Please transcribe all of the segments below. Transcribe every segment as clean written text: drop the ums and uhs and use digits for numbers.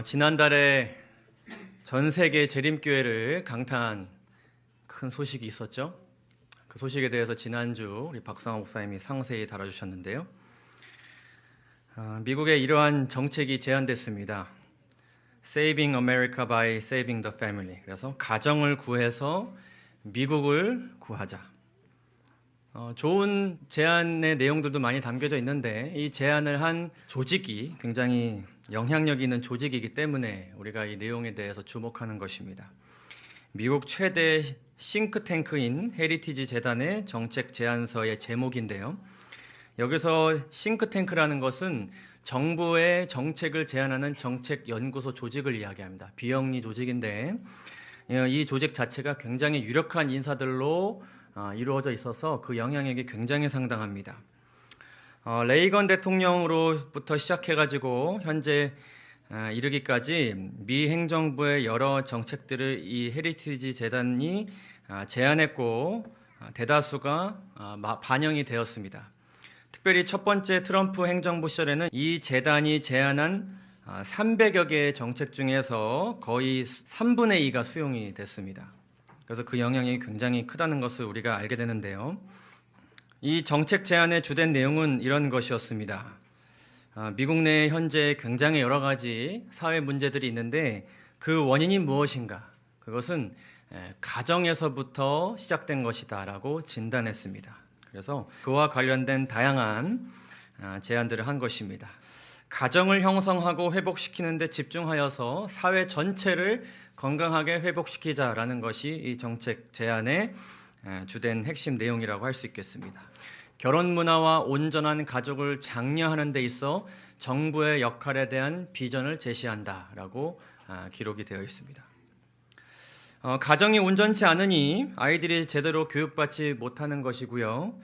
지난달에 전 세계 재림교회를 강타한 큰 소식이 있었죠. 그 소식에 대해서 지난주 우리 박상호 목사님이 상세히 다뤄주셨는데요. 미국의 이러한 정책이 제안됐습니다. Saving America by Saving the Family. 그래서 가정을 구해서 미국을 구하자. 좋은 제안의 내용들도 많이 담겨져 있는데 이 제안을 한 조직이 굉장히 영향력 있는 조직이기 때문에 우리가 이 내용에 대해서 주목하는 것입니다. 미국 최대 싱크탱크인 헤리티지 재단의 정책 제안서의 제목인데요. 여기서 싱크탱크라는 것은 정부의 정책을 제안하는 정책연구소 조직을 이야기합니다. 비영리 조직인데 이 조직 자체가 굉장히 유력한 인사들로 이루어져 있어서 그 영향력이 굉장히 상당합니다. 레이건 대통령으로부터 시작해가지고 현재 이르기까지 미 행정부의 여러 정책들을 이 헤리티지 재단이 제안했고 대다수가 반영이 되었습니다. 특별히 첫 번째 트럼프 행정부 시절에는 이 재단이 제안한 300여 개의 정책 중에서 거의 3분의 2가 수용이 됐습니다. 그래서 그 영향이 굉장히 크다는 것을 우리가 알게 되는데요. 이 정책 제안의 주된 내용은 이런 것이었습니다. 미국 내에 현재 굉장히 여러 가지 사회 문제들이 있는데 그 원인이 무엇인가? 그것은 가정에서부터 시작된 것이다 라고 진단했습니다. 그래서 그와 관련된 다양한 제안들을 한 것입니다. 가정을 형성하고 회복시키는 데 집중하여서 사회 전체를 건강하게 회복시키자라는 것이 이 정책 제안의 주된 핵심 내용이라고 할 수 있겠습니다. 결혼 문화와 온전한 가족을 장려하는 데 있어 정부의 역할에 대한 비전을 제시한다라고 기록이 되어 있습니다. 가정이 온전치 않으니 아이들이 제대로 교육받지 못하는 것이고요.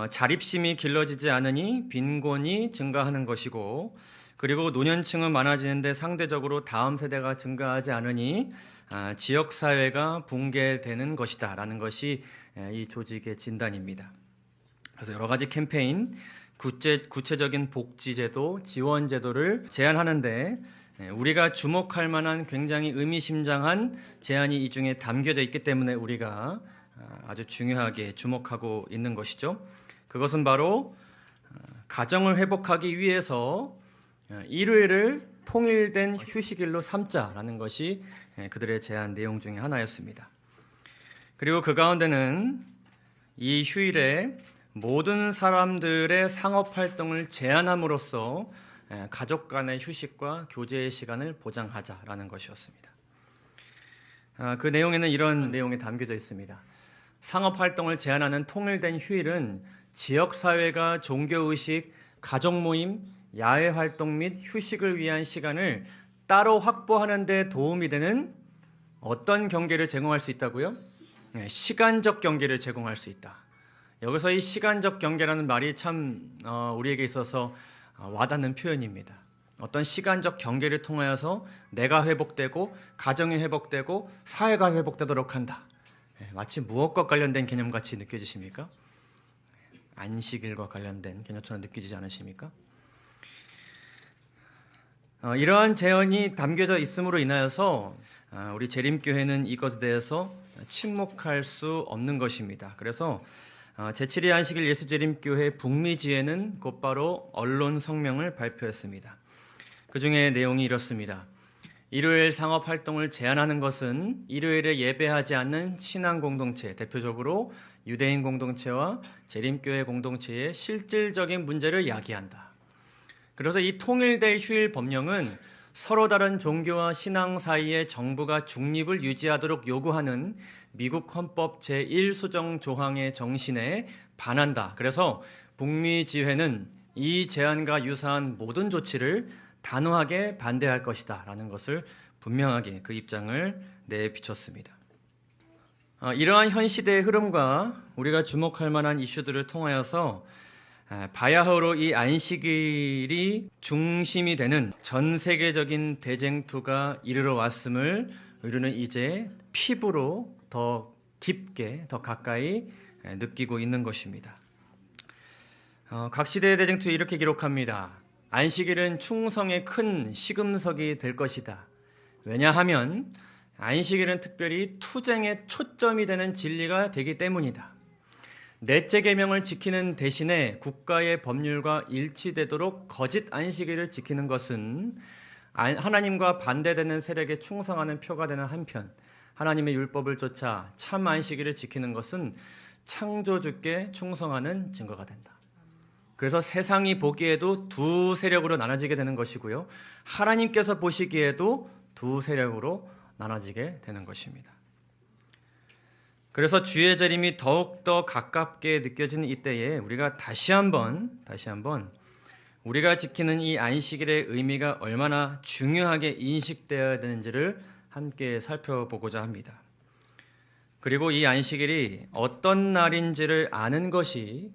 자립심이 길러지지 않으니 빈곤이 증가하는 것이고, 그리고 노년층은 많아지는데 상대적으로 다음 세대가 증가하지 않으니 지역사회가 붕괴되는 것이다 라는 것이 이 조직의 진단입니다. 그래서 여러 가지 캠페인, 구체적인 복지제도, 지원제도를 제안하는데 우리가 주목할 만한 굉장히 의미심장한 제안이 이 중에 담겨져 있기 때문에 우리가 아주 중요하게 주목하고 있는 것이죠. 그것은 바로 가정을 회복하기 위해서 일요일을 통일된 휴식일로 삼자라는 것이 그들의 제안 내용 중에 하나였습니다. 그리고 그 가운데는 이 휴일에 모든 사람들의 상업활동을 제한함으로써 가족 간의 휴식과 교제의 시간을 보장하자라는 것이었습니다. 그 내용에는 이런 내용이 담겨져 있습니다. 상업활동을 제한하는 통일된 휴일은 지역사회가 종교의식, 가족모임, 야외활동 및 휴식을 위한 시간을 따로 확보하는 데 도움이 되는 어떤 경계를 제공할 수 있다고요? 시간적 경계를 제공할 수 있다. 여기서 이 시간적 경계라는 말이 참 우리에게 있어서 와닿는 표현입니다. 어떤 시간적 경계를 통하여서 내가 회복되고 가정이 회복되고 사회가 회복되도록 한다. 마치 무엇과 관련된 개념같이 느껴지십니까? 안식일과 관련된 개념처럼 느껴지지 않으십니까? 이러한 제언이 담겨져 있음으로 인하여서 우리 재림교회는 이것에 대해서 침묵할 수 없는 것입니다. 그래서 제7회 안식일 예수재림교회 북미지회는 곧바로 언론 성명을 발표했습니다. 그 중에 내용이 이렇습니다. 일요일 상업활동을 제한하는 것은 일요일에 예배하지 않는 신앙 공동체, 대표적으로 유대인 공동체와 재림교회 공동체의 실질적인 문제를 야기한다. 그래서 이 통일될 휴일 법령은 서로 다른 종교와 신앙 사이에 정부가 중립을 유지하도록 요구하는 미국 헌법 제1수정 조항의 정신에 반한다. 그래서 북미 지회는 이 제안과 유사한 모든 조치를 단호하게 반대할 것이다 라는 것을 분명하게 그 입장을 내비쳤습니다. 이러한 현 시대의 흐름과 우리가 주목할 만한 이슈들을 통하여서 바야흐로 이 안식일이 중심이 되는 전 세계적인 대쟁투가 이르러 왔음을 우리는 이제 피부로 더 깊게 더 가까이 느끼고 있는 것입니다. 각 시대의 대쟁투에 이렇게 기록합니다. 안식일은 충성의 큰 시금석이 될 것이다. 왜냐하면 안식일은 특별히 투쟁의 초점이 되는 진리가 되기 때문이다. 넷째 계명을 지키는 대신에 국가의 법률과 일치되도록 거짓 안식일을 지키는 것은 하나님과 반대되는 세력에 충성하는 표가 되는 한편, 하나님의 율법을 쫓아 참 안식일을 지키는 것은 창조주께 충성하는 증거가 된다. 그래서 세상이 보기에도 두 세력으로 나눠지게 되는 것이고요, 하나님께서 보시기에도 두 세력으로 나눠지게 되는 것입니다. 그래서 주의 재림이 더욱더 가깝게 느껴지는 이때에 우리가 다시 한번 우리가 지키는 이 안식일의 의미가 얼마나 중요하게 인식되어야 되는지를 함께 살펴보고자 합니다. 그리고 이 안식일이 어떤 날인지를 아는 것이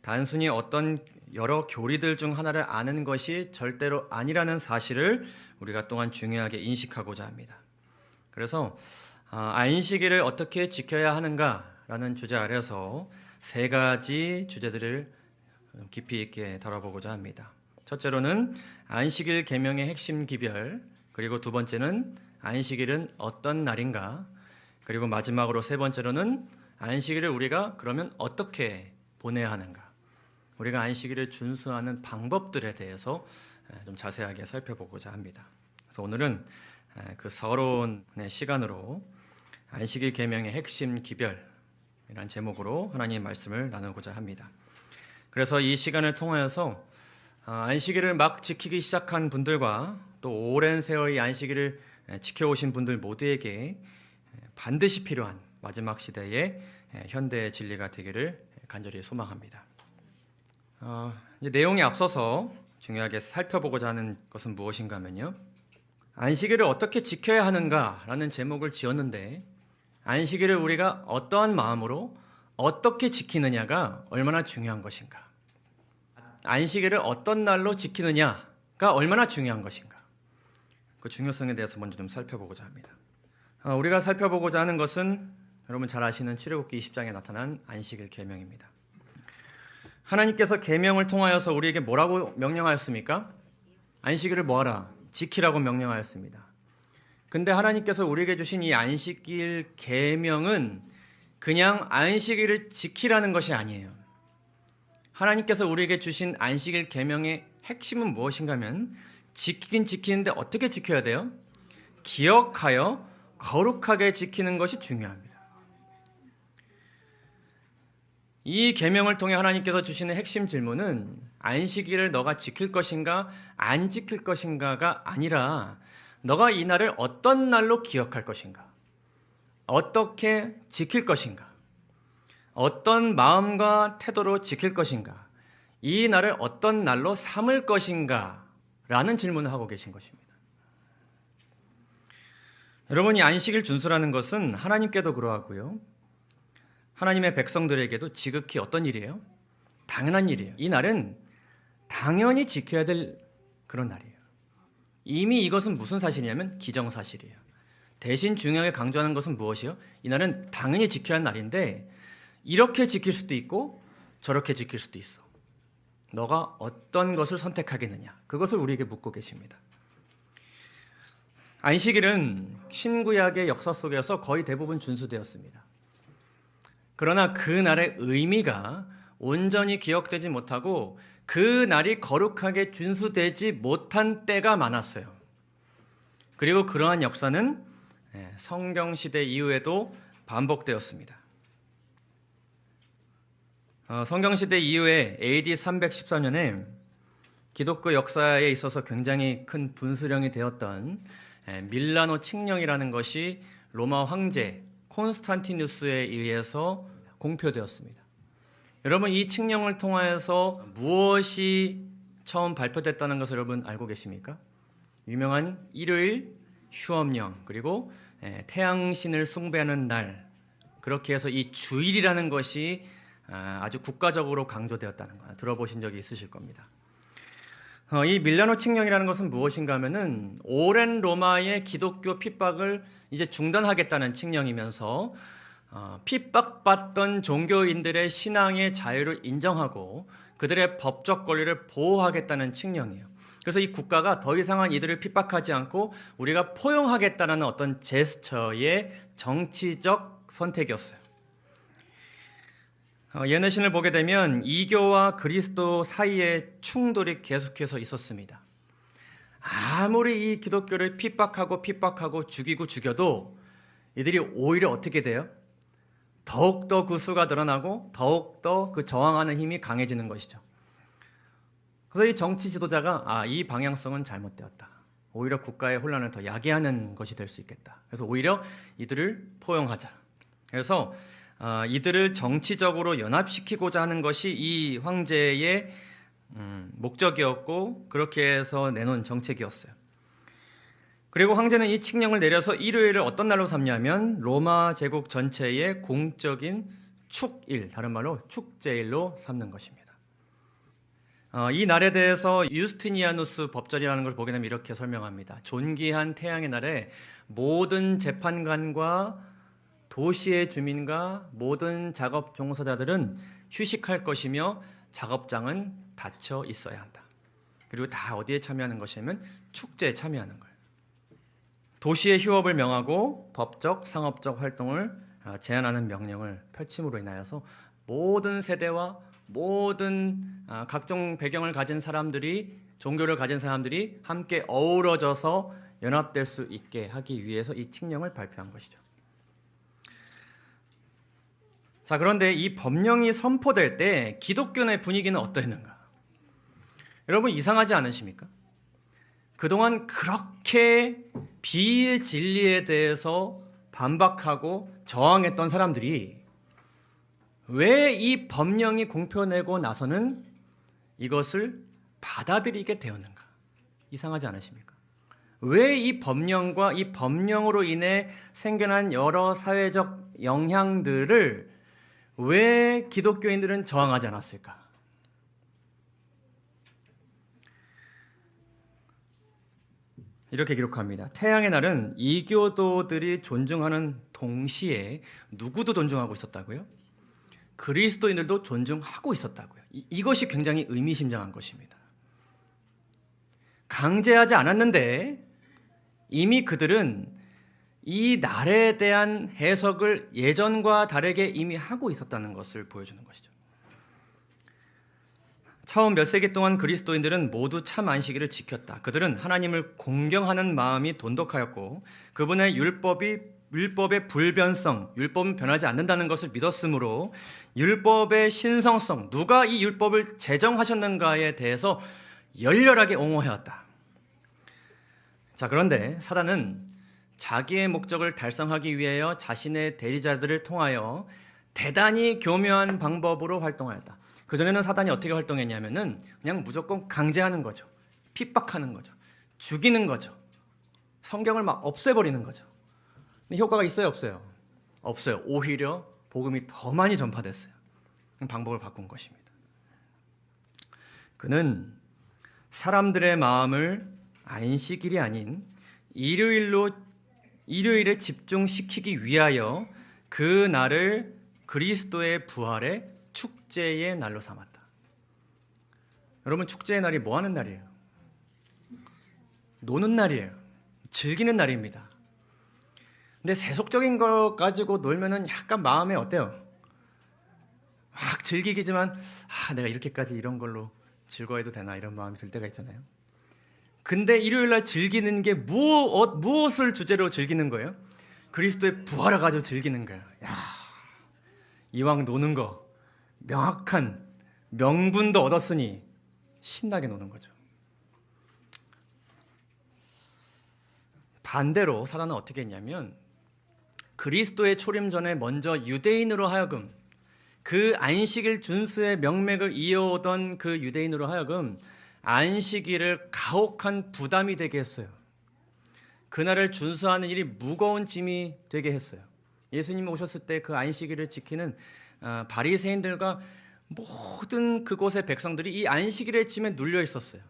단순히 어떤 여러 교리들 중 하나를 아는 것이 절대로 아니라는 사실을 우리가 또한 중요하게 인식하고자 합니다. 그래서 안식일을 어떻게 지켜야 하는가라는 주제 아래서 세 가지 주제들을 깊이 있게 다뤄보고자 합니다. 첫째로는 안식일 계명의 핵심 기별, 그리고 두 번째는 안식일은 어떤 날인가, 그리고 마지막으로 세 번째로는 안식일을 우리가 그러면 어떻게 보내야 하는가, 우리가 안식일을 준수하는 방법들에 대해서 좀 자세하게 살펴보고자 합니다. 그래서 오늘은 그 서러운 시간으로 안식일 계명의 핵심 기별이라는 제목으로 하나님의 말씀을 나누고자 합니다. 그래서 이 시간을 통하여서 안식일을 막 지키기 시작한 분들과 또 오랜 세월 이 안식일을 지켜오신 분들 모두에게 반드시 필요한 마지막 시대의 현대의 진리가 되기를 간절히 소망합니다. 이제 내용에 앞서서 중요하게 살펴보고자 하는 것은 무엇인가 하면요, 안식일을 어떻게 지켜야 하는가라는 제목을 지었는데, 안식일을 우리가 어떠한 마음으로 어떻게 지키느냐가 얼마나 중요한 것인가, 안식일을 어떤 날로 지키느냐가 얼마나 중요한 것인가, 그 중요성에 대해서 먼저 좀 살펴보고자 합니다. 우리가 살펴보고자 하는 것은 여러분 잘 아시는 출애굽기 20장에 나타난 안식일 계명입니다. 하나님께서 계명을 통하여서 우리에게 뭐라고 명령하였습니까? 안식일을 뭐하라? 지키라고 명령하였습니다. 근데 하나님께서 우리에게 주신 이 안식일 계명은 그냥 안식일을 지키라는 것이 아니에요. 하나님께서 우리에게 주신 안식일 계명의 핵심은 무엇인가 하면 지키긴 지키는데 어떻게 지켜야 돼요? 기억하여 거룩하게 지키는 것이 중요합니다. 이 계명을 통해 하나님께서 주시는 핵심 질문은 안식일을 너가 지킬 것인가 안 지킬 것인가가 아니라 너가 이 날을 어떤 날로 기억할 것인가, 어떻게 지킬 것인가, 어떤 마음과 태도로 지킬 것인가, 이 날을 어떤 날로 삼을 것인가 라는 질문을 하고 계신 것입니다. 여러분이 안식일 준수라는 것은 하나님께도 그러하고요, 하나님의 백성들에게도 지극히 어떤 일이에요? 당연한 일이에요. 이 날은 당연히 지켜야 될 그런 날이에요. 이미 이것은 무슨 사실이냐면 기정사실이에요. 대신 중요하게 강조하는 것은 무엇이요? 이 날은 당연히 지켜야 할 날인데 이렇게 지킬 수도 있고 저렇게 지킬 수도 있어. 너가 어떤 것을 선택하겠느냐, 그것을 우리에게 묻고 계십니다. 안식일은 신구약의 역사 속에서 거의 대부분 준수되었습니다. 그러나 그 날의 의미가 온전히 기억되지 못하고 그 날이 거룩하게 준수되지 못한 때가 많았어요. 그리고 그러한 역사는 성경시대 이후에도 반복되었습니다. 성경시대 이후에 AD 314년에 기독교 역사에 있어서 굉장히 큰 분수령이 되었던 밀라노 칙령이라는 것이 로마 황제 콘스탄티누스에 의해서 공표되었습니다. 여러분, 이 칙령을 통하여서 무엇이 처음 발표됐다는 것을 여러분 알고 계십니까? 유명한 일요일 휴업령, 그리고 태양신을 숭배하는 날, 그렇게 해서 이 주일이라는 것이 아주 국가적으로 강조되었다는 거 들어보신 적이 있으실 겁니다. 이 밀라노 칙령이라는 것은 무엇인가 하면은 오랜 로마의 기독교 핍박을 이제 중단하겠다는 칙령이면서 핍박받던 종교인들의 신앙의 자유를 인정하고 그들의 법적 권리를 보호하겠다는 칙령이에요. 그래서 이 국가가 더 이상은 이들을 핍박하지 않고 우리가 포용하겠다는 어떤 제스처의 정치적 선택이었어요. 예내신을 보게 되면 이교와 그리스도 사이에 충돌이 계속해서 있었습니다. 아무리 이 기독교를 핍박하고 죽여도 이들이 오히려 어떻게 돼요? 더욱더 그 수가 늘어나고 더욱더 그 저항하는 힘이 강해지는 것이죠. 그래서 이 정치 지도자가 이 방향성은 잘못되었다. 오히려 국가의 혼란을 더 야기하는 것이 될 수 있겠다. 그래서 오히려 이들을 포용하자. 그래서 이들을 정치적으로 연합시키고자 하는 것이 이 황제의 목적이었고 그렇게 해서 내놓은 정책이었어요. 그리고 황제는 이 칙령을 내려서 일요일을 어떤 날로 삼냐면 로마 제국 전체의 공적인 축일, 다른 말로 축제일로 삼는 것입니다. 이 날에 대해서 유스티니아누스 법전이라는 걸 보게 되면 이렇게 설명합니다. 존귀한 태양의 날에 모든 재판관과 도시의 주민과 모든 작업 종사자들은 휴식할 것이며 작업장은 닫혀 있어야 한다. 그리고 다 어디에 참여하는 것이냐면 축제에 참여하는 거예요. 도시의 휴업을 명하고 법적, 상업적 활동을 제한하는 명령을 펼침으로 인하여서 모든 세대와 모든 각종 배경을 가진 사람들이, 종교를 가진 사람들이 함께 어우러져서 연합될 수 있게 하기 위해서 이 칙령을 발표한 것이죠. 자, 그런데 이 법령이 선포될 때 기독교 내 분위기는 어떠했는가? 여러분 이상하지 않으십니까? 그동안 그렇게 비진리에 대해서 반박하고 저항했던 사람들이 왜 이 법령이 공표되고 나서는 이것을 받아들이게 되었는가? 이상하지 않으십니까? 왜 이 법령과 이 법령으로 인해 생겨난 여러 사회적 영향들을 왜 기독교인들은 저항하지 않았을까? 이렇게 기록합니다. 태양의 날은 이교도들이 존중하는 동시에 누구도 존중하고 있었다고요? 그리스도인들도 존중하고 있었다고요. 이것이 굉장히 의미심장한 것입니다. 강제하지 않았는데 이미 그들은 이 날에 대한 해석을 예전과 다르게 이미 하고 있었다는 것을 보여주는 것이죠. 처음 몇 세기 동안 그리스도인들은 모두 참 안식일을 지켰다. 그들은 하나님을 공경하는 마음이 돈독하였고 그분의 율법의 불변성, 율법은 변하지 않는다는 것을 믿었으므로 율법의 신성성, 누가 이 율법을 제정하셨는가에 대해서 열렬하게 옹호해왔다. 자, 그런데 사단은 자기의 목적을 달성하기 위하여 자신의 대리자들을 통하여 대단히 교묘한 방법으로 활동하였다. 그전에는 사단이 어떻게 활동했냐면은 그냥 무조건 강제하는 거죠. 핍박하는 거죠. 죽이는 거죠. 성경을 막 없애버리는 거죠. 근데 효과가 있어요, 없어요? 없어요. 오히려 복음이 더 많이 전파됐어요. 방법을 바꾼 것입니다. 그는 사람들의 마음을 안식일이 아닌 일요일에 집중시키기 위하여 그 날을 그리스도의 부활의 축제의 날로 삼았다. 여러분, 축제의 날이 뭐 하는 날이에요? 노는 날이에요. 즐기는 날입니다. 근데 세속적인 거 가지고 놀면은 약간 마음에 어때요? 막 즐기기지만 내가 이렇게까지 이런 걸로 즐거워해도 되나 이런 마음이 들 때가 있잖아요. 근데 일요일날 즐기는 게 무엇을 주제로 즐기는 거예요? 그리스도의 부활을 가지고 즐기는 거예요. 이왕 노는 거 명확한 명분도 얻었으니 신나게 노는 거죠. 반대로 사단은 어떻게 했냐면 그리스도의 초림 전에 먼저 유대인으로 하여금 그 안식일 준수의 명맥을 이어오던 그 유대인으로 하여금 안식일을 가혹한 부담이 되게 했어요. 그날을 준수하는 일이 무거운 짐이 되게 했어요. 예수님이 오셨을 때 그 안식일을 지키는 바리새인들과 모든 그곳의 백성들이 이 안식일의 짐에 눌려 있었어요.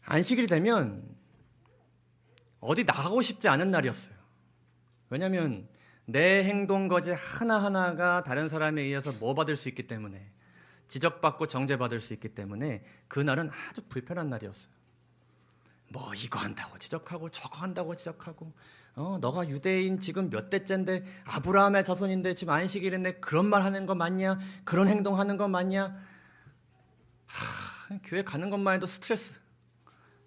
안식일이 되면 어디 나가고 싶지 않은 날이었어요. 왜냐하면 내 행동 거지 하나하나가 다른 사람에 의해서 뭐 받을 수 있기 때문에, 지적받고 정죄받을 수 있기 때문에 그날은 아주 불편한 날이었어요. 뭐 이거 한다고 지적하고 저거 한다고 지적하고, 너가 유대인 지금 몇 대째인데 아브라함의 자손인데 지금 안식일인데 그런 말 하는 거 맞냐? 그런 행동 하는 거 맞냐? 교회 가는 것만 해도 스트레스.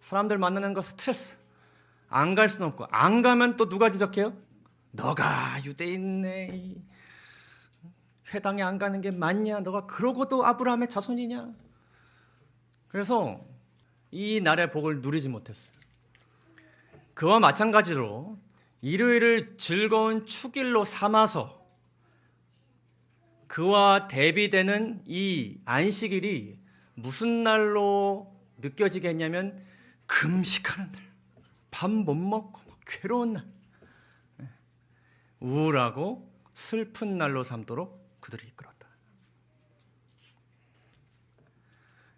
사람들 만나는 거 스트레스. 안 갈 수는 없고, 안 가면 또 누가 지적해요? 너가 유대인네, 회당에 안 가는 게 맞냐? 너가 그러고도 아브라함의 자손이냐? 그래서 이 날의 복을 누리지 못했어요. 그와 마찬가지로 일요일을 즐거운 축일로 삼아서 그와 대비되는 이 안식일이 무슨 날로 느껴지게 했냐면 금식하는 날, 밥 못 먹고 막 괴로운 날, 우울하고 슬픈 날로 삼도록 그들을 이끌었다.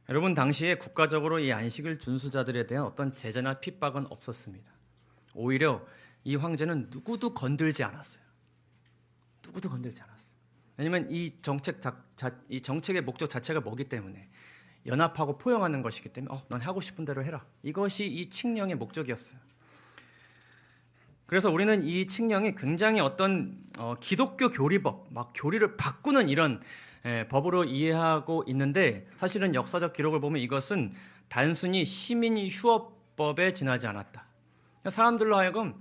여러분, 당시에 국가적으로 이 안식일 준수자들에 대한 어떤 제재나 핍박은 없었습니다. 오히려 이 황제는 누구도 건들지 않았어요. 누구도 건들지 않았어요. 왜냐하면 이 정책의 목적 자체가 뭐기 때문에, 연합하고 포용하는 것이기 때문에 넌 하고 싶은 대로 해라. 이것이 이 칙령의 목적이었어요. 그래서 우리는 이 칙령이 굉장히 어떤 기독교 교리법, 막 교리를 바꾸는 이런 법으로 이해하고 있는데, 사실은 역사적 기록을 보면 이것은 단순히 시민이 휴업법에 지나지 않았다. 사람들로 하여금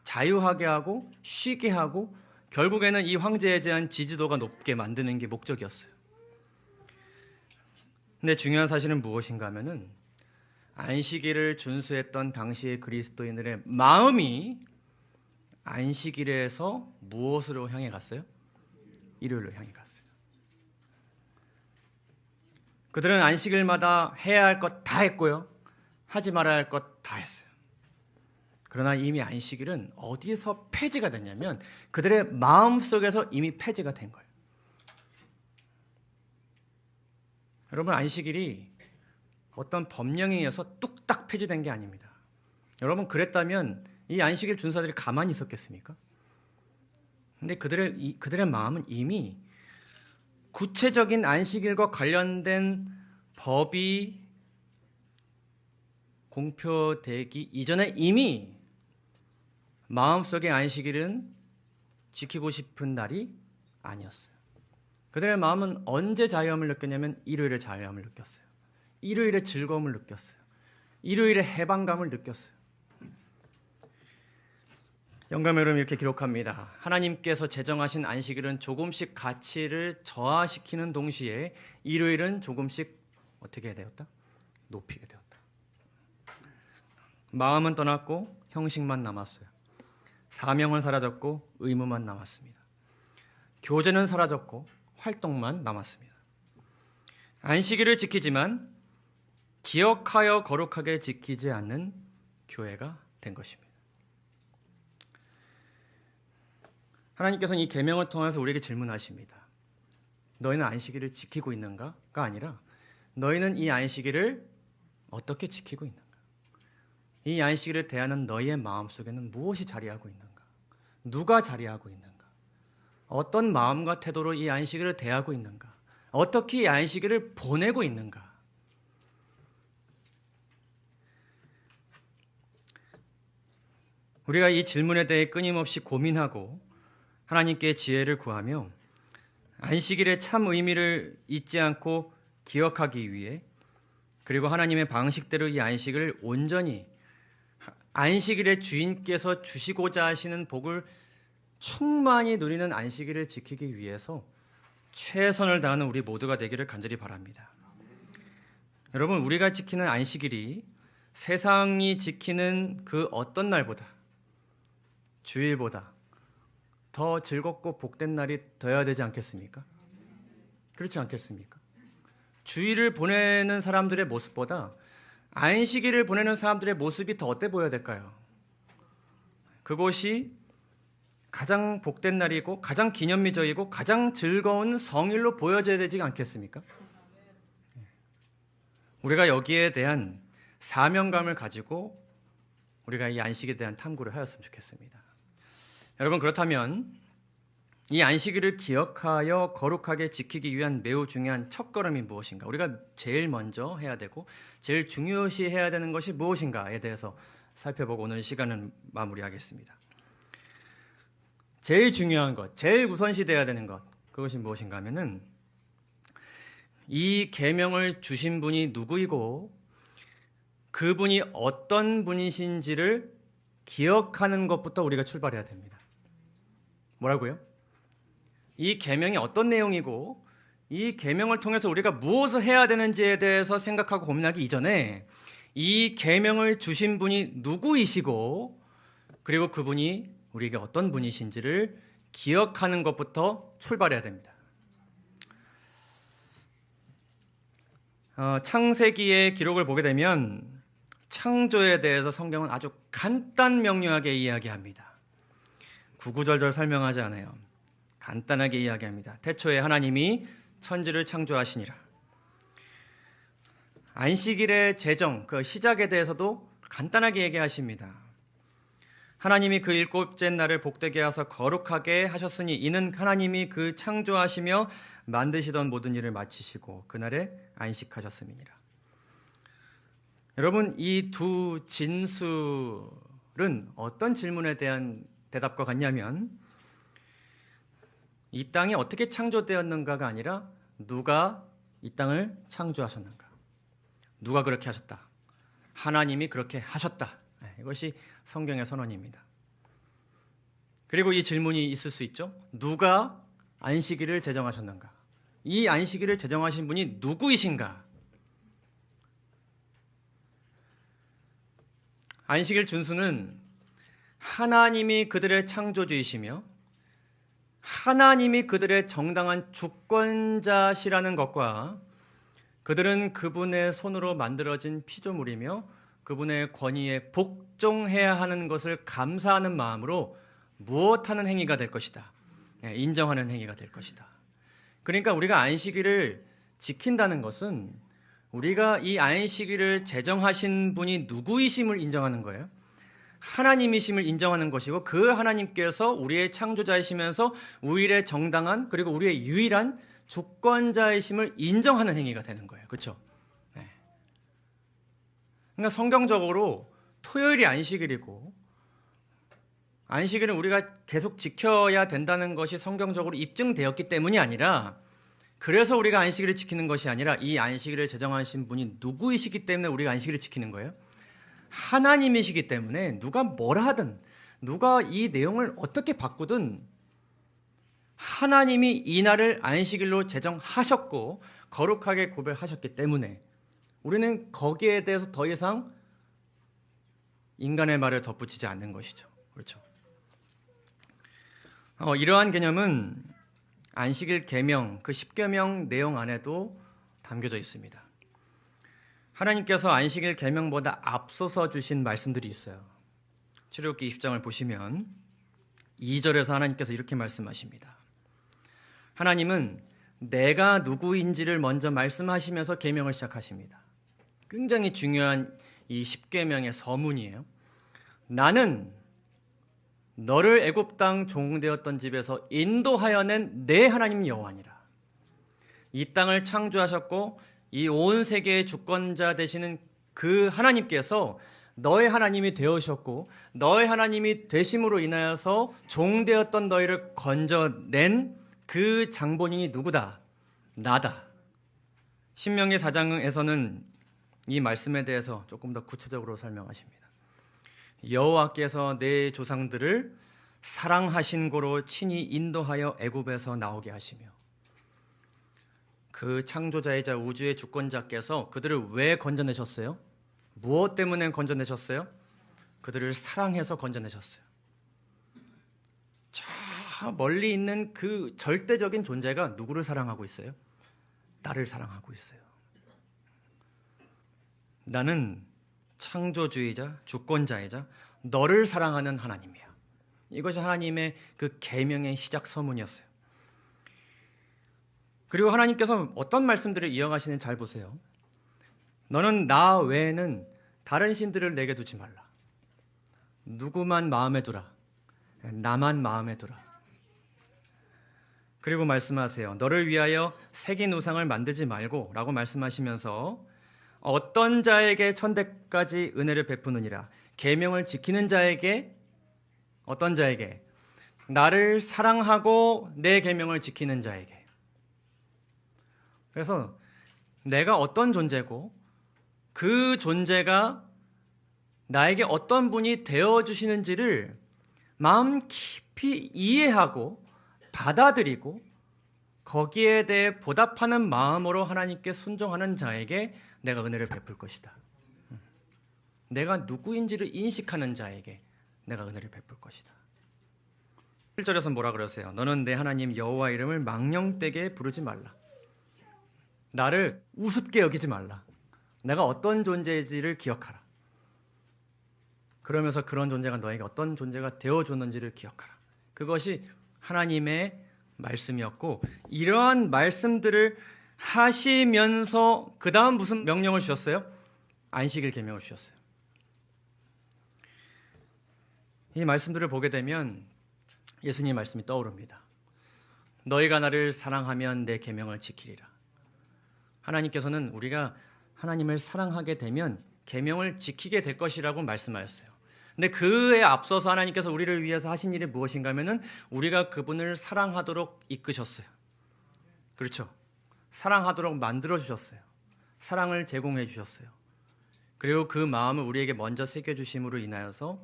자유하게 하고 쉬게 하고 결국에는 이 황제에 대한 지지도가 높게 만드는 게 목적이었어요. 근데 중요한 사실은 무엇인가 하면은, 안식일을 준수했던 당시의 그리스도인들의 마음이 안식일에서 무엇으로 향해 갔어요? 일요일로 향해 갔어요. 그들은 안식일마다 해야 할 것 다 했고요, 하지 말아야 할 것 다 했어요. 그러나 이미 안식일은 어디서 폐지가 됐냐면 그들의 마음속에서 이미 폐지가 된 거예요. 여러분, 안식일이 어떤 법령에 의해서 뚝딱 폐지된 게 아닙니다. 여러분, 그랬다면 이 안식일 준수자들이 가만히 있었겠습니까? 근데 그들의 마음은 이미 구체적인 안식일과 관련된 법이 공표되기 이전에 이미 마음속의 안식일은 지키고 싶은 날이 아니었어요. 그들의 마음은 언제 자유함을 느꼈냐면 일요일에 자유함을 느꼈어요. 일요일에 즐거움을 느꼈어요. 일요일에 해방감을 느꼈어요. 영감의 흐름 이렇게 기록합니다. 하나님께서 제정하신 안식일은 조금씩 가치를 저하시키는 동시에 일요일은 조금씩 어떻게 되었다? 높이게 되었다. 마음은 떠났고 형식만 남았어요. 사명은 사라졌고 의무만 남았습니다. 교제는 사라졌고 활동만 남았습니다. 안식일을 지키지만 기억하여 거룩하게 지키지 않는 교회가 된 것입니다. 하나님께서는 이 계명을 통해서 우리에게 질문하십니다. 너희는 안식일을 지키고 있는가가 아니라 너희는 이 안식일을 어떻게 지키고 있는가? 이 안식일을 대하는 너희의 마음속에는 무엇이 자리하고 있는가? 누가 자리하고 있는가? 어떤 마음과 태도로 이 안식일을 대하고 있는가? 어떻게 이 안식일을 보내고 있는가? 우리가 이 질문에 대해 끊임없이 고민하고 하나님께 지혜를 구하며 안식일의 참 의미를 잊지 않고 기억하기 위해, 그리고 하나님의 방식대로 이 안식을 온전히 안식일의 주인께서 주시고자 하시는 복을 충만히 누리는 안식일을 지키기 위해서 최선을 다하는 우리 모두가 되기를 간절히 바랍니다. 여러분, 우리가 지키는 안식일이 세상이 지키는 그 어떤 날보다, 주일보다 더 즐겁고 복된 날이 되어야 되지 않겠습니까? 그렇지 않겠습니까? 주일을 보내는 사람들의 모습보다 안식일을 보내는 사람들의 모습이 더 어때 보여야 될까요? 그것이 가장 복된 날이고 가장 기념비적이고 가장 즐거운 성일로 보여져야 되지 않겠습니까? 우리가 여기에 대한 사명감을 가지고 우리가 이 안식에 대한 탐구를 하였으면 좋겠습니다. 여러분, 그렇다면 이 안식일을 기억하여 거룩하게 지키기 위한 매우 중요한 첫걸음이 무엇인가? 우리가 제일 먼저 해야 되고 제일 중요시 해야 되는 것이 무엇인가에 대해서 살펴보고 오늘 시간은 마무리하겠습니다. 제일 중요한 것, 제일 우선시 돼야 되는 것, 그것이 무엇인가 하면은 이 계명을 주신 분이 누구이고 그분이 어떤 분이신지를 기억하는 것부터 우리가 출발해야 됩니다. 뭐라고요? 이 계명이 어떤 내용이고 이 계명을 통해서 우리가 무엇을 해야 되는지에 대해서 생각하고 고민하기 이전에 이 계명을 주신 분이 누구이시고 그리고 그분이 우리에게 어떤 분이신지를 기억하는 것부터 출발해야 됩니다. 창세기의 기록을 보게 되면 창조에 대해서 성경은 아주 간단 명료하게 이야기합니다. 구구절절 설명하지 않아요. 간단하게 이야기합니다. 태초에 하나님이 천지를 창조하시니라. 안식일의 제정, 그 시작에 대해서도 간단하게 얘기하십니다. 하나님이 그 일곱째 날을 복되게 하사 거룩하게 하셨으니 이는 하나님이 그 창조하시며 만드시던 모든 일을 마치시고 그날에 안식하셨음이니라. 여러분, 이 두 진술은 어떤 질문에 대한 대답과 같냐면 이 땅이 어떻게 창조되었는가가 아니라 누가 이 땅을 창조하셨는가. 누가 그렇게 하셨다. 하나님이 그렇게 하셨다. 이것이 성경의 선언입니다. 그리고 이 질문이 있을 수 있죠. 누가 안식일을 제정하셨는가. 이 안식일을 제정하신 분이 누구이신가. 안식일 준수는 하나님이 그들의 창조주이시며 하나님이 그들의 정당한 주권자시라는 것과 그들은 그분의 손으로 만들어진 피조물이며 그분의 권위에 복종해야 하는 것을 감사하는 마음으로 무엇하는 행위가 될 것이다. 인정하는 행위가 될 것이다. 그러니까 우리가 안식일을 지킨다는 것은 우리가 이 안식일을 제정하신 분이 누구이심을 인정하는 거예요. 하나님이심을 인정하는 것이고 그 하나님께서 우리의 창조자이시면서 우리의 정당한 그리고 우리의 유일한 주권자이심을 인정하는 행위가 되는 거예요. 그렇죠? 네. 그러니까 성경적으로 토요일이 안식일이고 안식일은 우리가 계속 지켜야 된다는 것이 성경적으로 입증되었기 때문이 아니라 그래서 우리가 안식일을 지키는 것이 아니라 이 안식일을 제정하신 분이 누구이시기 때문에 우리가 안식일을 지키는 거예요. 하나님이시기 때문에 누가 뭐라 하든 누가 이 내용을 어떻게 바꾸든 하나님이 이 날을 안식일로 제정하셨고 거룩하게 구별하셨기 때문에 우리는 거기에 대해서 더 이상 인간의 말을 덧붙이지 않는 것이죠. 그렇죠? 이러한 개념은 안식일 계명, 그 10계명 내용 안에도 담겨져 있습니다. 하나님께서 안식일 계명보다 앞서서 주신 말씀들이 있어요. 출애굽기 20장을 보시면 2절에서 하나님께서 이렇게 말씀하십니다. 하나님은 내가 누구인지를 먼저 말씀하시면서 계명을 시작하십니다. 굉장히 중요한 이 10계명의 서문이에요. 나는 너를 애굽 땅 종되었던 집에서 인도하여 낸 내 하나님 여호와니라. 이 땅을 창조하셨고 이 온 세계의 주권자 되시는 그 하나님께서 너의 하나님이 되어셨고 너의 하나님이 되심으로 인하여서 종되었던 너희를 건져낸 그 장본인이 누구다? 나다. 신명기 4장에서는 이 말씀에 대해서 조금 더 구체적으로 설명하십니다. 여호와께서 내 조상들을 사랑하신 고로 친히 인도하여 애굽에서 나오게 하시며 그 창조자이자 우주의 주권자께서 그들을 왜 건져내셨어요? 무엇 때문에 건져내셨어요? 그들을 사랑해서 건져내셨어요. 저 멀리 있는 그 절대적인 존재가 누구를 사랑하고 있어요? 나를 사랑하고 있어요. 나는 창조주이자 주권자이자 너를 사랑하는 하나님이야. 이것이 하나님의 그 계명의 시작 서문이었어요. 그리고 하나님께서 어떤 말씀들을 이어가시는지 잘 보세요. 너는 나 외에는 다른 신들을 내게 두지 말라. 누구만 마음에 두라. 나만 마음에 두라. 그리고 말씀하세요. 너를 위하여 새긴 우상을 만들지 말고 라고 말씀하시면서 어떤 자에게 천대까지 은혜를 베푸느니라. 계명을 지키는 자에게, 어떤 자에게? 나를 사랑하고 내 계명을 지키는 자에게. 그래서 내가 어떤 존재고 그 존재가 나에게 어떤 분이 되어주시는지를 마음 깊이 이해하고 받아들이고 거기에 대해 보답하는 마음으로 하나님께 순종하는 자에게 내가 은혜를 베풀 것이다. 내가 누구인지를 인식하는 자에게 내가 은혜를 베풀 것이다. 1절에서 뭐라 그러세요? 너는 내 하나님 여호와 이름을 망령되게 부르지 말라. 나를 우습게 여기지 말라. 내가 어떤 존재인지를 기억하라. 그러면서 그런 존재가 너에게 어떤 존재가 되어주는지를 기억하라. 그것이 하나님의 말씀이었고, 이러한 말씀들을 하시면서 그 다음 무슨 명령을 주셨어요? 안식일 계명을 주셨어요. 이 말씀들을 보게 되면 예수님 말씀이 떠오릅니다. 너희가 나를 사랑하면 내 계명을 지키리라. 하나님께서는 우리가 하나님을 사랑하게 되면 계명을 지키게 될 것이라고 말씀하셨어요. 근데 그에 앞서서 하나님께서 우리를 위해서 하신 일이 무엇인가 하면은 우리가 그분을 사랑하도록 이끄셨어요. 그렇죠? 사랑하도록 만들어 주셨어요. 사랑을 제공해 주셨어요. 그리고 그 마음을 우리에게 먼저 새겨 주심으로 인하여서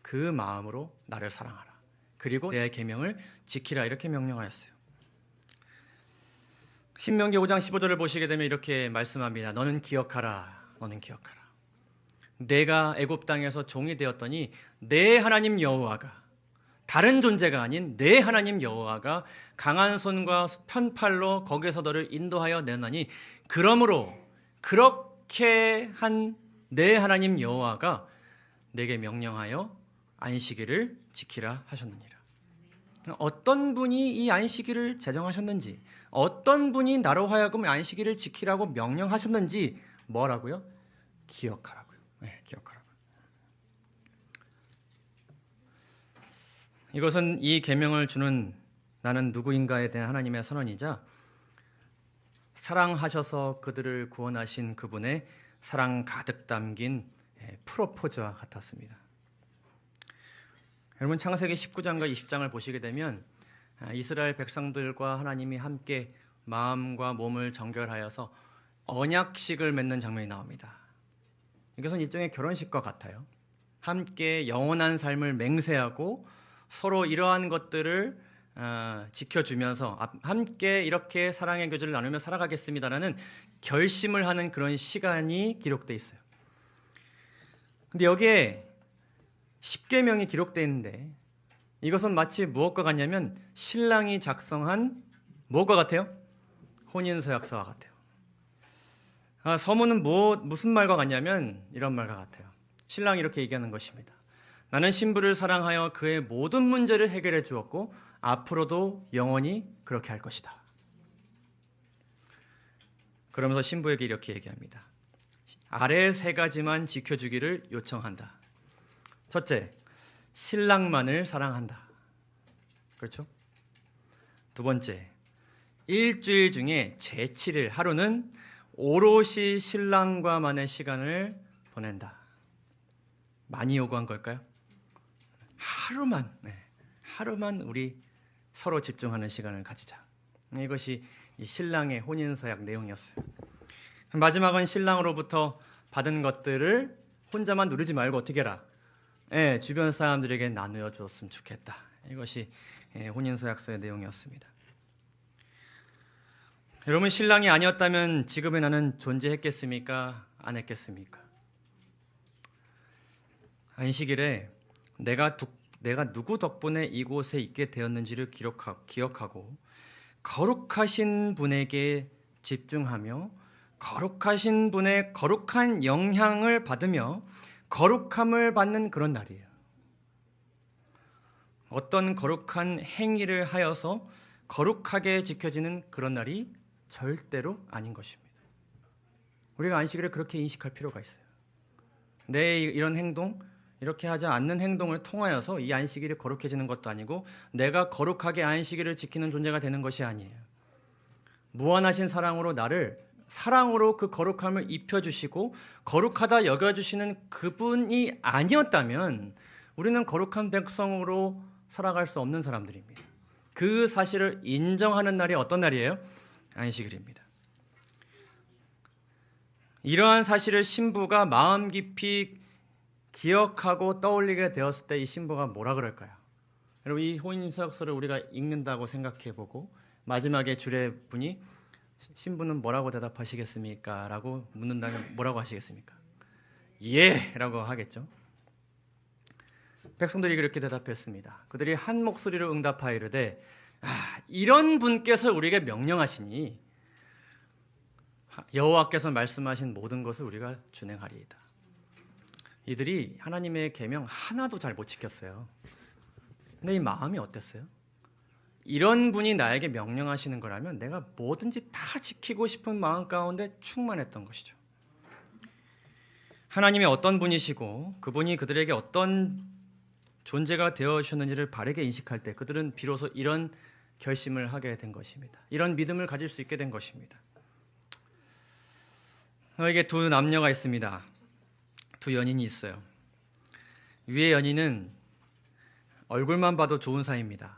그 마음으로 나를 사랑하라. 그리고 내 계명을 지키라 이렇게 명령하였어요. 신명기 5장 15절을 보시게 되면 이렇게 말씀합니다. 너는 기억하라. 너는 기억하라. 내가 애굽 땅에서 종이 되었더니 내 하나님 여호와가, 다른 존재가 아닌 내 하나님 여호와가 강한 손과 편팔로 거기서 너를 인도하여 내나니, 그러므로 그렇게 한 내 하나님 여호와가 내게 명령하여 안식일을 지키라 하셨느니라. 어떤 분이 이 안식일을 제정하셨는지, 어떤 분이 나로 하여금 안식일을 지키라고 명령하셨는지 뭐라고요? 기억하라고요. 네, 기억하라고요. 이것은 이 계명을 주는 나는 누구인가에 대한 하나님의 선언이자 사랑하셔서 그들을 구원하신 그분의 사랑 가득 담긴 프로포즈와 같았습니다. 여러분, 창세기 19장과 20장을 보시게 되면 이스라엘 백성들과 하나님이 함께 마음과 몸을 정결하여서 언약식을 맺는 장면이 나옵니다. 이것은 일종의 결혼식과 같아요. 함께 영원한 삶을 맹세하고 서로 이러한 것들을 지켜주면서 함께 이렇게 사랑의 교제를 나누며 살아가겠습니다라는 결심을 하는 그런 시간이 기록되어 있어요. 근데 여기에 10계명이 기록되어 있는데 이것은 마치 무엇과 같냐면 신랑이 작성한 무엇과 같아요? 혼인서약서와 같아요. 서문은 무슨 말과 같냐면 이런 말과 같아요. 신랑이 이렇게 얘기하는 것입니다. 나는 신부를 사랑하여 그의 모든 문제를 해결해 주었고 앞으로도 영원히 그렇게 할 것이다. 그러면서 신부에게 이렇게 얘기합니다. 아래 세 가지만 지켜주기를 요청한다. 첫째, 신랑만을 사랑한다. 그렇죠? 두 번째, 일주일 중에 제7일 하루는 오롯이 신랑과만의 시간을 보낸다. 많이 요구한 걸까요? 하루만 우리 서로 집중하는 시간을 가지자. 이것이 이 신랑의 혼인서약 내용이었어요. 마지막은 신랑으로부터 받은 것들을 혼자만 누리지 말고 어떻게 해라? 주변 사람들에게 나누어 주었으면 좋겠다. 이것이 혼인서약서의 내용이었습니다. 여러분, 신랑이 아니었다면 지금의 나는 존재했겠습니까? 안 했겠습니까? 안식일에 내가 누구 덕분에 이곳에 있게 되었는지를 기억하고 거룩하신 분에게 집중하며 거룩하신 분의 거룩한 영향을 받으며 거룩함을 받는 그런 날이에요. 어떤 거룩한 행위를 하여서 거룩하게 지켜지는 그런 날이 절대로 아닌 것입니다. 우리가 안식일을 그렇게 인식할 필요가 있어요. 내 이런 행동, 이렇게 하지 않는 행동을 통하여서 이 안식일이 거룩해지는 것도 아니고 내가 거룩하게 안식일을 지키는 존재가 되는 것이 아니에요. 무한하신 사랑으로 나를 사랑으로 그 거룩함을 입혀주시고 거룩하다 여겨주시는 그분이 아니었다면 우리는 거룩한 백성으로 살아갈 수 없는 사람들입니다. 그 사실을 인정하는 날이 어떤 날이에요? 안식일입니다. 이러한 사실을 신부가 마음 깊이 기억하고 떠올리게 되었을 때 이 신부가 뭐라 그럴까요? 여러분, 이 호인서약서를 우리가 읽는다고 생각해보고 마지막에 주례분이 신부는 뭐라고 대답하시겠습니까? 라고 묻는다면 뭐라고 하시겠습니까? 예! 라고 하겠죠. 백성들이 그렇게 대답했습니다. 그들이 한 목소리로 응답하이르되 이런 분께서 우리에게 명령하시니 여호와께서 말씀하신 모든 것을 우리가 준행하리이다. 이들이 하나님의 계명 하나도 잘 못 지켰어요. 근데 이 마음이 어땠어요? 이런 분이 나에게 명령하시는 거라면 내가 뭐든지 다 지키고 싶은 마음 가운데 충만했던 것이죠. 하나님이 어떤 분이시고 그분이 그들에게 어떤 존재가 되어주셨는지를 바르게 인식할 때 그들은 비로소 이런 결심을 하게 된 것입니다. 이런 믿음을 가질 수 있게 된 것입니다. 너에게 두 남녀가 있습니다. 두 연인이 있어요. 위의 연인은 얼굴만 봐도 좋은 사이입니다.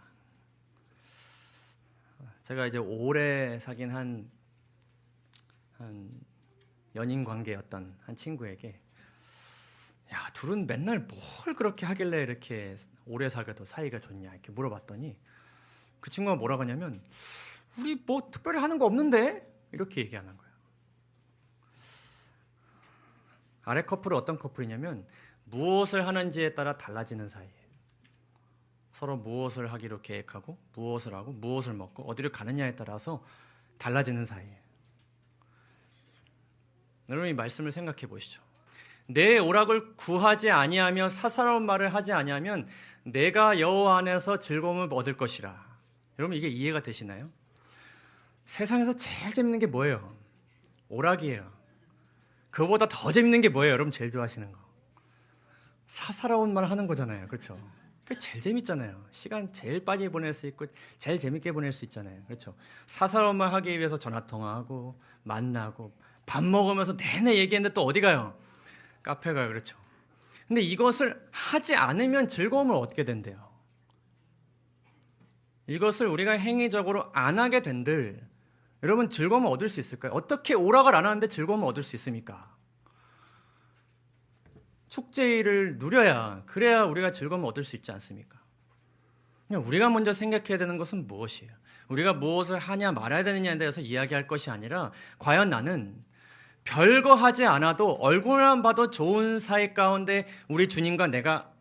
제가 이제 오래 사귄 한 연인 관계였던 한 친구에게 야, 둘은 맨날 뭘 그렇게 하길래 이렇게 오래 사귀어도 사이가 좋냐 이렇게 물어봤더니 그 친구가 뭐라고 하냐면 우리 뭐 특별히 하는 거 없는데 이렇게 얘기하는 거예요. 아래 커플은 어떤 커플이냐면 무엇을 하는지에 따라 달라지는 사이예요. 서로 무엇을 하기로 계획하고 무엇을 하고 무엇을 먹고 어디를 가느냐에 따라서 달라지는 사이예요. 여러분 이 말씀을 생각해 보시죠. 내 오락을 구하지 아니하며 사사로운 말을 하지 아니하면 내가 여호와 안에서 즐거움을 얻을 것이라. 여러분 이게 이해가 되시나요? 세상에서 제일 재밌는 게 뭐예요? 오락이에요. 그거보다 더 재밌는 게 뭐예요? 여러분 제일 좋아하시는 거. 사사로운 말 하는 거잖아요. 그렇죠? 그게 제일 재밌잖아요. 시간 제일 빨리 보낼 수 있고 제일 재밌게 보낼 수 있잖아요. 그렇죠? 사사로운 말 하기 위해서 전화통화하고 만나고 밥 먹으면서 내내 얘기했는데 또 어디 가요? 카페 가요. 그렇죠? 근데 이것을 하지 않으면 즐거움을 얻게 된대요. 이것을 우리가 행위적으로 안 하게 된들 여러분 즐거움을 얻을 수 있을까요? 어떻게 오락을 안 하는데 즐거움을 얻을 수 있습니까? 축제일을 누려야 그래야 우리가 즐거움을 얻을 수 있지 않습니까? 우리가 먼저 생각해야 되는 것은 무엇이에요? 우리가 무엇을 하냐 말아야 되느냐에 대해서 이야기할 것이 아니라 과연 나는 별거 하지 않아도 얼굴만 봐도 좋은 사이 가운데 우리 주님과 내가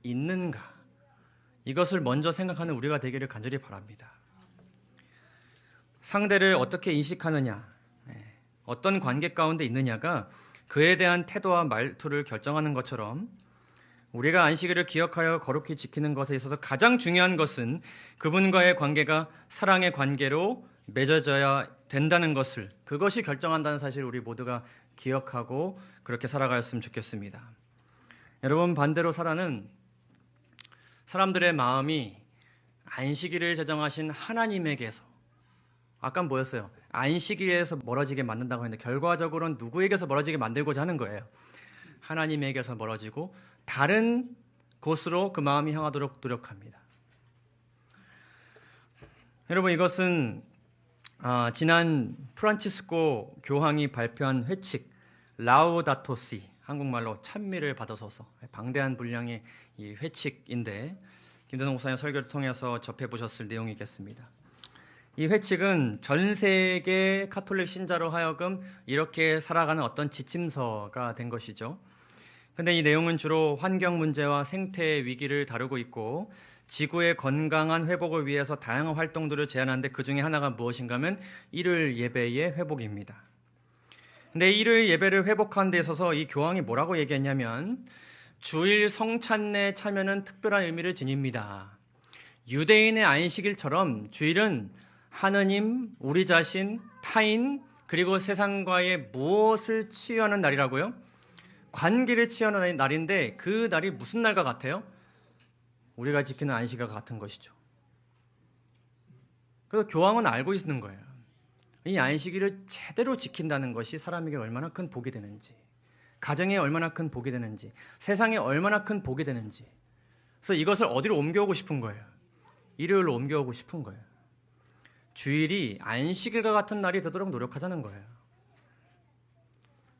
있는가? 이것을 먼저 생각하는 우리가 되기를 간절히 바랍니다. 상대를 어떻게 인식하느냐, 어떤 관계 가운데 있느냐가 그에 대한 태도와 말투를 결정하는 것처럼 우리가 안식일을 기억하여 거룩히 지키는 것에 있어서 가장 중요한 것은 그분과의 관계가 사랑의 관계로 맺어져야 된다는 것을, 그것이 결정한다는 사실을 우리 모두가 기억하고 그렇게 살아갔으면 좋겠습니다. 여러분, 반대로 사라는 사람들의 마음이 안식일을 제정하신 하나님에게서, 아까 뭐였어요? 안식일에서 멀어지게 만든다고 했는데 결과적으로는 누구에게서 멀어지게 만들고자 하는 거예요. 하나님에게서 멀어지고 다른 곳으로 그 마음이 향하도록 노력합니다. 여러분, 이것은 지난 프란치스코 교황이 발표한 회칙 라우다토 시, 한국말로 찬미를 받아서서, 방대한 분량의 이 회칙인데 김대동 목사님 설교를 통해서 접해보셨을 내용이겠습니다. 이 회칙은 전 세계 카톨릭 신자로 하여금 이렇게 살아가는 어떤 지침서가 된 것이죠. 근데 이 내용은 주로 환경 문제와 생태 위기를 다루고 있고 지구의 건강한 회복을 위해서 다양한 활동들을 제안하는데 그 중에 하나가 무엇인가 하면 일요일 예배의 회복입니다. 근데 일요일 예배를 회복하는 데 있어서 이 교황이 뭐라고 얘기했냐면 주일 성찬례 참여는 특별한 의미를 지닙니다. 유대인의 안식일처럼 주일은 하느님, 우리 자신, 타인, 그리고 세상과의 무엇을 치유하는 날이라고요? 관계를 취하는 날인데 그 날이 무슨 날과 같아요? 우리가 지키는 안식일과 같은 것이죠. 그래서 교황은 알고 있는 거예요. 이 안식일을 제대로 지킨다는 것이 사람에게 얼마나 큰 복이 되는지, 가정에 얼마나 큰 복이 되는지, 세상에 얼마나 큰 복이 되는지. 그래서 이것을 어디로 옮겨오고 싶은 거예요? 일요일로 옮겨오고 싶은 거예요. 주일이 안식일과 같은 날이 되도록 노력하자는 거예요.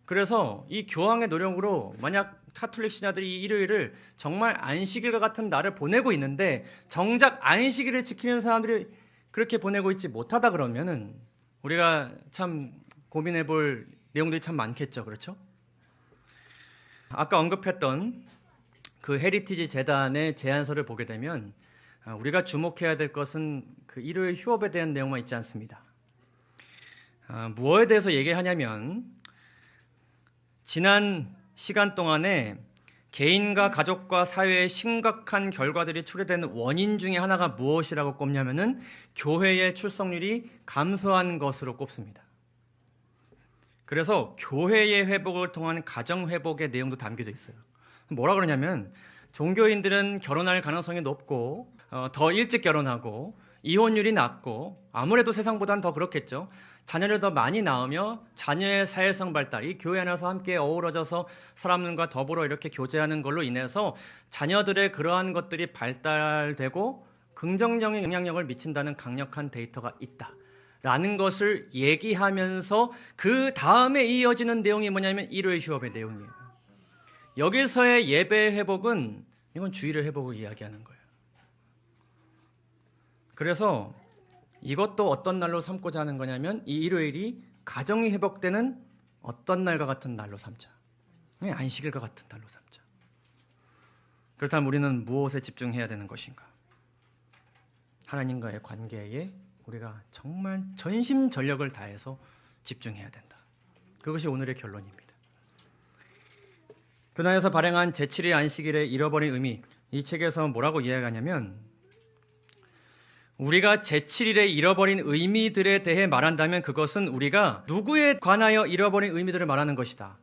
그래서 이 교황의 노력으로 만약 카톨릭 신하들이 이 일요일을 정말 안식일과 같은 날을 보내고 있는데 정작 안식일을 지키는 사람들이 그렇게 보내고 있지 못하다 그러면은 우리가 참 고민해 볼 내용들이 참 많겠죠. 그렇죠? 아까 언급했던 그 헤리티지 재단의 제안서를 보게 되면 우리가 주목해야 될 것은 그 일요일 휴업에 대한 내용만 있지 않습니다. 무엇에 대해서 얘기하냐면 지난 시간 동안에 개인과 가족과 사회에 심각한 결과들이 초래되는 원인 중에 하나가 무엇이라고 꼽냐면은 교회의 출석률이 감소한 것으로 꼽습니다. 그래서 교회의 회복을 통한 가정 회복의 내용도 담겨져 있어요. 뭐라 그러냐면 종교인들은 결혼할 가능성이 높고 더 일찍 결혼하고 이혼율이 낮고 아무래도 세상보다는 더 그렇겠죠. 자녀를 더 많이 낳으며 자녀의 사회성 발달, 이 교회 안에서 함께 어우러져서 사람들과 더불어 이렇게 교제하는 걸로 인해서 자녀들의 그러한 것들이 발달되고 긍정적인 영향력을 미친다는 강력한 데이터가 있다라는 것을 얘기하면서 그 다음에 이어지는 내용이 뭐냐면 일요일 휴업의 내용이에요. 여기서의 예배 회복은 이건 주일의 회복을 이야기하는 거예요. 그래서 이것도 어떤 날로 삼고자 하는 거냐면 이 일요일이 가정이 회복되는 어떤 날과 같은 날로 삼자. 안식일과 같은 날로 삼자. 그렇다면 우리는 무엇에 집중해야 되는 것인가? 하나님과의 관계에 우리가 정말 전심전력을 다해서 집중해야 된다. 그것이 오늘의 결론입니다. 교단에서 발행한 제7일 안식일의 잃어버린 의미, 이 책에서 뭐라고 이야기하냐면 우리가 제7일에 잃어버린 의미들에 대해 말한다면 그것은 우리가 누구에 관하여 잃어버린 의미들을 말하는 것이다.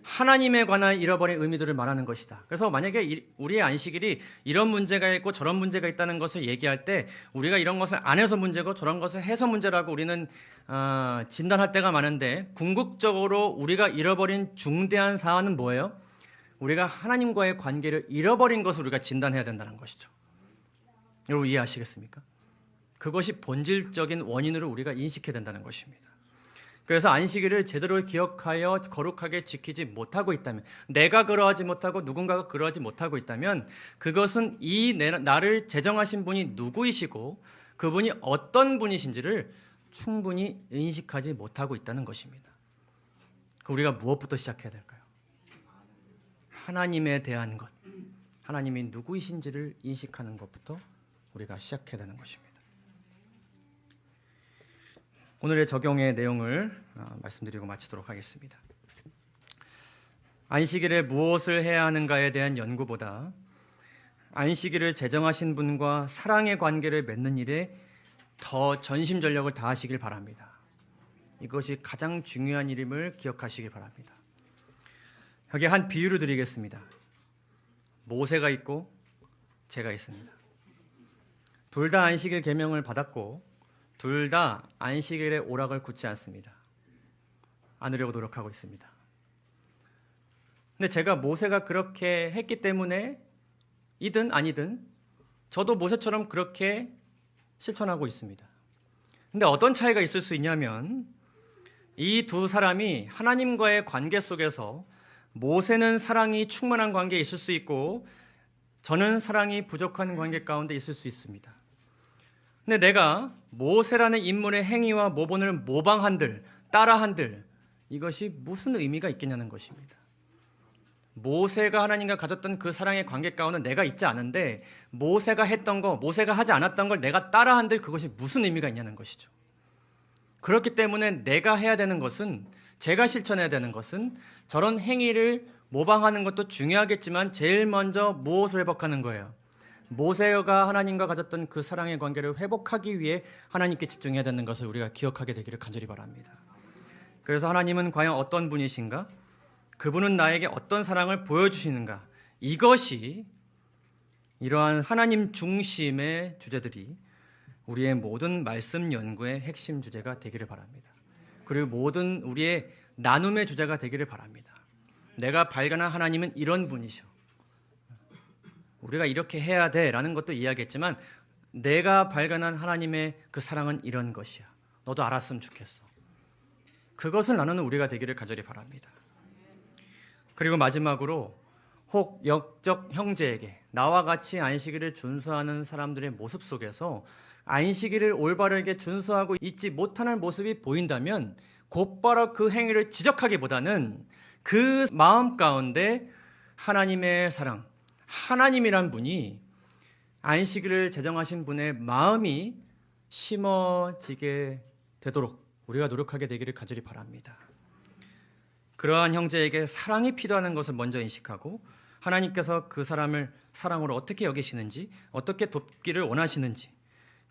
하나님에 관하여 잃어버린 의미들을 말하는 것이다. 그래서 만약에 우리의 안식일이 이런 문제가 있고 저런 문제가 있다는 것을 얘기할 때 우리가 이런 것을 안 해서 문제고 저런 것을 해서 문제라고 우리는 진단할 때가 많은데 궁극적으로 우리가 잃어버린 중대한 사안은 뭐예요? 우리가 하나님과의 관계를 잃어버린 것을 우리가 진단해야 된다는 것이죠. 여러분 이해하시겠습니까? 그것이 본질적인 원인으로 우리가 인식해야 된다는 것입니다. 그래서 안식일을 제대로 기억하여 거룩하게 지키지 못하고 있다면, 내가 그러하지 못하고 누군가가 그러하지 못하고 있다면 그것은 이 나를 제정하신 분이 누구이시고 그분이 어떤 분이신지를 충분히 인식하지 못하고 있다는 것입니다. 우리가 무엇부터 시작해야 될까요? 하나님에 대한 것, 하나님이 누구이신지를 인식하는 것부터 우리가 시작해야 되는 것입니다. 오늘의 적용의 내용을 말씀드리고 마치도록 하겠습니다. 안식일에 무엇을 해야 하는가에 대한 연구보다 안식일을 제정하신 분과 사랑의 관계를 맺는 일에 더 전심전력을 다하시길 바랍니다. 이것이 가장 중요한 일임을 기억하시길 바랍니다. 여기 한 비유를 드리겠습니다. 모세가 있고 제가 있습니다. 둘 다 안식일 계명을 받았고 둘 다 안식일에 오락을 굳지 않습니다. 안으려고 노력하고 있습니다. 근데 제가 모세가 그렇게 했기 때문에 이든 아니든 저도 모세처럼 그렇게 실천하고 있습니다. 근데 어떤 차이가 있을 수 있냐면 이 두 사람이 하나님과의 관계 속에서 모세는 사랑이 충만한 관계에 있을 수 있고 저는 사랑이 부족한 관계 가운데 있을 수 있습니다. 근데 내가 모세라는 인물의 행위와 모본을 모방한들, 따라한들 이것이 무슨 의미가 있겠냐는 것입니다. 모세가 하나님과 가졌던 그 사랑의 관계 가운데 내가 있지 않은데 모세가 했던 거, 모세가 하지 않았던 걸 내가 따라한들 그것이 무슨 의미가 있냐는 것이죠. 그렇기 때문에 내가 해야 되는 것은, 제가 실천해야 되는 것은 저런 행위를 모방하는 것도 중요하겠지만 제일 먼저 무엇을 회복하는 거예요? 모세가 하나님과 가졌던 그 사랑의 관계를 회복하기 위해 하나님께 집중해야 되는 것을 우리가 기억하게 되기를 간절히 바랍니다. 그래서 하나님은 과연 어떤 분이신가? 그분은 나에게 어떤 사랑을 보여주시는가? 이것이 이러한 하나님 중심의 주제들이 우리의 모든 말씀 연구의 핵심 주제가 되기를 바랍니다. 그리고 모든 우리의 나눔의 주제가 되기를 바랍니다. 내가 발견한 하나님은 이런 분이셔. 우리가 이렇게 해야 돼라는 것도 이야기했지만 내가 발견한 하나님의 그 사랑은 이런 것이야. 너도 알았으면 좋겠어. 그것을 나누는 우리가 되기를 간절히 바랍니다. 그리고 마지막으로 혹 영적 형제에게 나와 같이 안식일을 준수하는 사람들의 모습 속에서 안식일을 올바르게 준수하고 있지 못하는 모습이 보인다면 곧바로 그 행위를 지적하기보다는 그 마음 가운데 하나님의 사랑, 하나님이란 분이 안식일을 제정하신 분의 마음이 심어지게 되도록 우리가 노력하게 되기를 간절히 바랍니다. 그러한 형제에게 사랑이 필요하는 것을 먼저 인식하고 하나님께서 그 사람을 사랑으로 어떻게 여기시는지, 어떻게 돕기를 원하시는지,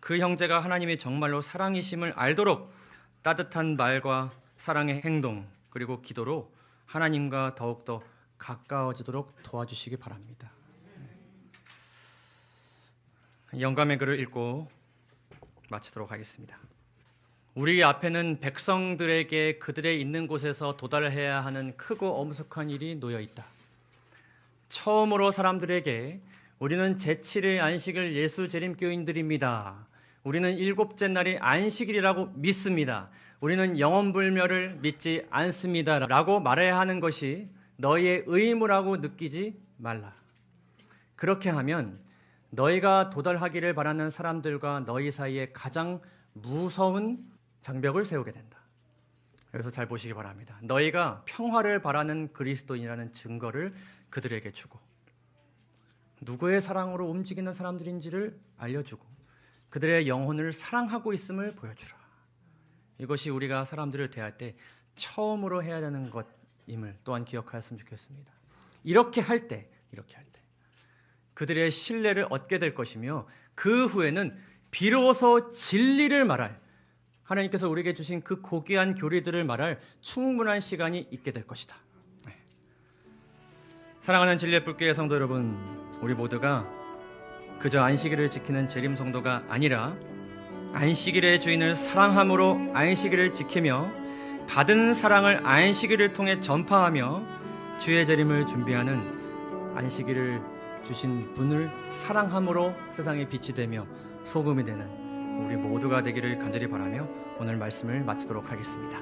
그 형제가 하나님이 정말로 사랑이심을 알도록 따뜻한 말과 사랑의 행동 그리고 기도로 하나님과 더욱더 가까워지도록 도와주시기 바랍니다. 영감의 글을 읽고 마치도록 하겠습니다. 우리 앞에는 백성들에게 그들의 있는 곳에서 도달해야 하는 크고 엄숙한 일이 놓여 있다. 처음으로 사람들에게 우리는 제7일 안식을 예수 재림교인들입니다. 우리는 일곱째 날이 안식일이라고 믿습니다. 우리는 영원불멸을 믿지 않습니다. 라고 말해야 하는 것이 너희의 의무라고 느끼지 말라. 그렇게 하면 너희가 도달하기를 바라는 사람들과 너희 사이에 가장 무서운 장벽을 세우게 된다. 그래서 잘 보시기 바랍니다. 너희가 평화를 바라는 그리스도인이라는 증거를 그들에게 주고 누구의 사랑으로 움직이는 사람들인지를 알려주고 그들의 영혼을 사랑하고 있음을 보여주라. 이것이 우리가 사람들을 대할 때 처음으로 해야 되는 것임을 또한 기억하였으면 좋겠습니다. 이렇게 할 때 그들의 신뢰를 얻게 될 것이며 그 후에는 비로소 진리를 말할 하나님께서 우리에게 주신 그 고귀한 교리들을 말할 충분한 시간이 있게 될 것이다. 사랑하는 진리의 불교의 성도 여러분, 우리 모두가 그저 안식일을 지키는 재림 성도가 아니라 안식일의 주인을 사랑함으로 안식일을 지키며 받은 사랑을 안식일을 통해 전파하며 주의 재림을 준비하는 안식일을 주신 분을 사랑함으로 세상에 빛이 되며 소금이 되는 우리 모두가 되기를 간절히 바라며 오늘 말씀을 마치도록 하겠습니다.